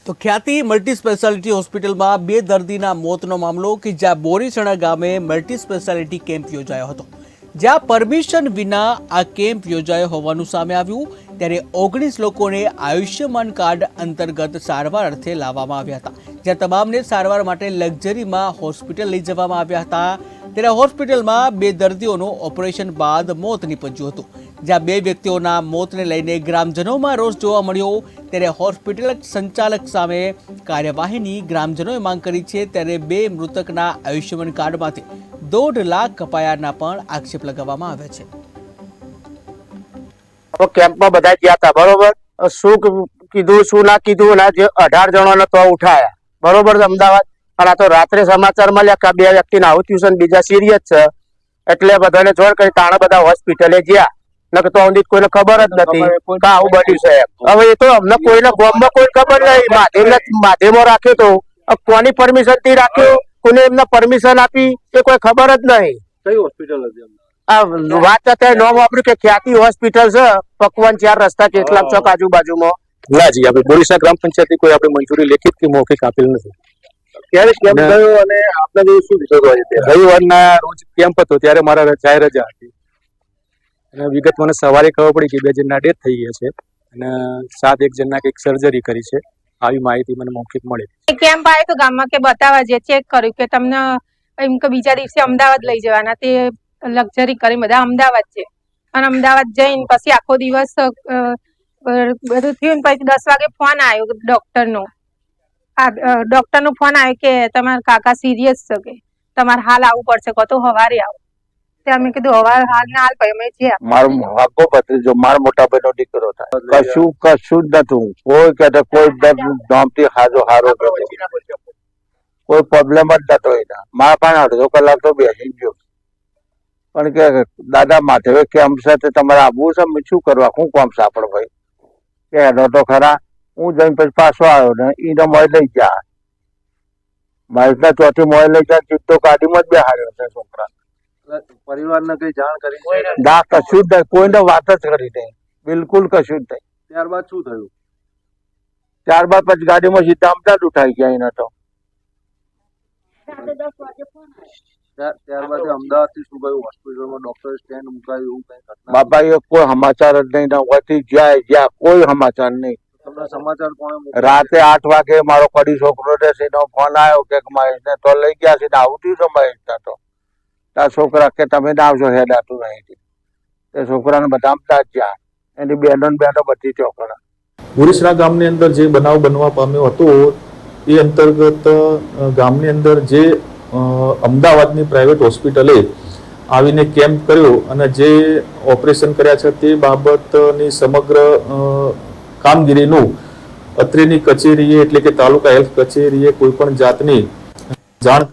તો ખ્યાતિ multi speciality હોસ્પિટલમાં બે દર્દીના મોતનો મામલો કે જ્યાં બોરીસણા ગામે મલ્ટી સ્પેશિયાલિટી કેમ્પ યોજાયો હતો, જ્યાં પરમિશન વિના આ કેમ્પ યોજાયો હોવાનું સામે આવ્યું। ત્યારે 19 લોકોને આયુષ્યમાન કાર્ડ અંતર્ગત સારવાર અર્થે લાવવામાં આવ્યા હતા, જ્યાં તમામને સારવાર માટે લક્ઝરીમાં હોસ્પિટલ લઈ જવામાં આવ્યા હતા। ત્યારે હોસ્પિટલમાં બે દર્દીઓનું ઓપરેશન બાદ મોત નીપજ્યું હતું, જ્યાં બે વ્યક્તિઓના મોતને લઈને ગ્રામજનોમાં રોષ જોવા મળ્યો। ત્યારે હોસ્પિટલ સંચાલક સામે કાર્યવાહીની ગ્રામજનોએ માંગ કરી છે। ત્યારે બે મૃતકના આયુષ્યમાન કાર્ડમાંથી 1.5 લાખ કપાયાના પણ આક્ષેપ લગાવવામાં આવ્યા છે। કેમ્પમાં બધા ગયા હતા, બરોબર। શું કીધું શું ના કીધું ના, જે 18 જણોને તો ઉઠાયા, બરોબર, અમદાવાદ। અને આ તો રાત્રે સમાચાર મળ્યા કે બે વ્યક્તિને આવું થયું છે ને બીજા સિરિયસ છે, એટલે બધાને જોડ કરી તાણે બધા હોસ્પિટલે ગયા। નકર તો અમને કોઈને ખબર જ નથી કે આવું બન્યું છે। હવે એ તો અમને કોઈને ગામમાં કોઈ ખબર નહીં, માધ્યમો રાખ્યો તો કોની પરમિશન થી રાખ્યો, કોને એમને પરમિશન આપી એ કોઈ ખબર જ નહીં। કઈ હોસ્પિટલ હતી? આ વાત અત્યારે નામ વાપર્યું કે ખ્યાતિ હોસ્પિટલ છે, પકવાન 4 રસ્તા કેટલાક ચોક આજુબાજુમાં। ના જી, આપણે બોરીસણા ગ્રામ પંચાયતની કોઈ આપણે મંજૂરી લેખિત કે મૌખિક આપેલ નથી। ક્યારે કેમ્પ ગયો અને આપણે શું વિષય રવિવારના રોજ કેમ્પ હતો, ત્યારે મારા જાહેર રજા હતી અને વિગત મને સવારે ખબર પડી કે 2 જણના ડેથ થઈ ગયા છે અને 7 જણના કંઈક સર્જરી કરી છે, આવી માહિતી મને મૌખિક મળી। કેમ્પ આવ્યો તો ગામમાં કે બતાવવા જે ચેક કર્યું કે તમને એમ કે બીજા દિવસે અમદાવાદ લઈ જવાના, તે લક્ઝરી કરી બધા અમદાવાદ છે અને અમદાવાદ જઈને પછી આખો દિવસ બધું થયું ને પછી 10 વાગે ફોન આવ્યો ડોક્ટરનો ફોન આવ્યો કે તમારા કાકા સિરિયસ છે, કે તમારે હાલ આવવું પડશે, કહો તો સવારે આવો। અમે કીધું હાલ ના હાલ ભાઈ અમે છે મારો વાગો ભત્રીજો, મારો મોટા ભાઈનો દીકરો થાય, કશું જ નતું, કોઈ કે કોઈ ધામથી હાજો હારો કોઈ પ્રોબ્લેમ જ નતો એના। મારા પાસે અડધો કલાક તો બેસી ગયો, પણ કે દાદા માધવે કેમ છે તે તમારે આવવું છે, શું કરવા, શું કામ છે આપણે ભાઈ કે એનો તો ખરા। હું જઈને પછી પાછો આવ્યો ને એને મોય લઈ ગયા, મારી ચોથી મોય લઈ ગયા, સીધો ગાડીમાં જ બેહાડ્યો છે છોકરા। પરિવારને કઈ જાણ કરી? ના, કશું જ નહીં, કોઈને વાત જ કરી નહીં, બિલકુલ કશું જ નહીં। ત્યારબાદ શું થયું? ત્યારબાદ પછી ગાડીમાં સીધા અમદાવાદ ઉઠાઈ ગયા એને તો। ત્યારબાદ અમદાવાદ થી શું ગયું? હોસ્પિટલમાં ડોક્ટર સ્ટેન્ડ મુકાયું, એવું કઈ ઘટના? બાપા એ કોઈ સમાચાર જ નહીં, હોયથી જ્યાં કોઈ સમાચાર નહીં। તમને સમાચાર કોણે મોકલ્યા? રાતે 8 વાગે મારો કડી છોકરો છે એનો ફોન આવ્યો કે મહેશને તો લઈ ગયા છે, આવું થયું છે મહેશને તો તાર છોકરા કે તમે ના આવશો, હેડ આતું નહીં, તે છોકરાને બધા અમદાવાદ ગયા, એની બહેનો બધી ચોકડા। બોરીસણા ગામની અંદર જે બનાવ બનવા પામ્યો હતો એ અંતર્ગત ગામની અંદર જે અમદાવાદની પ્રાઇવેટ હોસ્પિટલે આવીને કેમ્પ કર્યો અને જે ઓપરેશન કર્યા છે તે બાબતની સમગ્ર કામગીરીનું અત્રેની કચેરીએ એટલે કે તાલુકા હેલ્થ કચેરીએ કોઈ પણ જાતની જાણ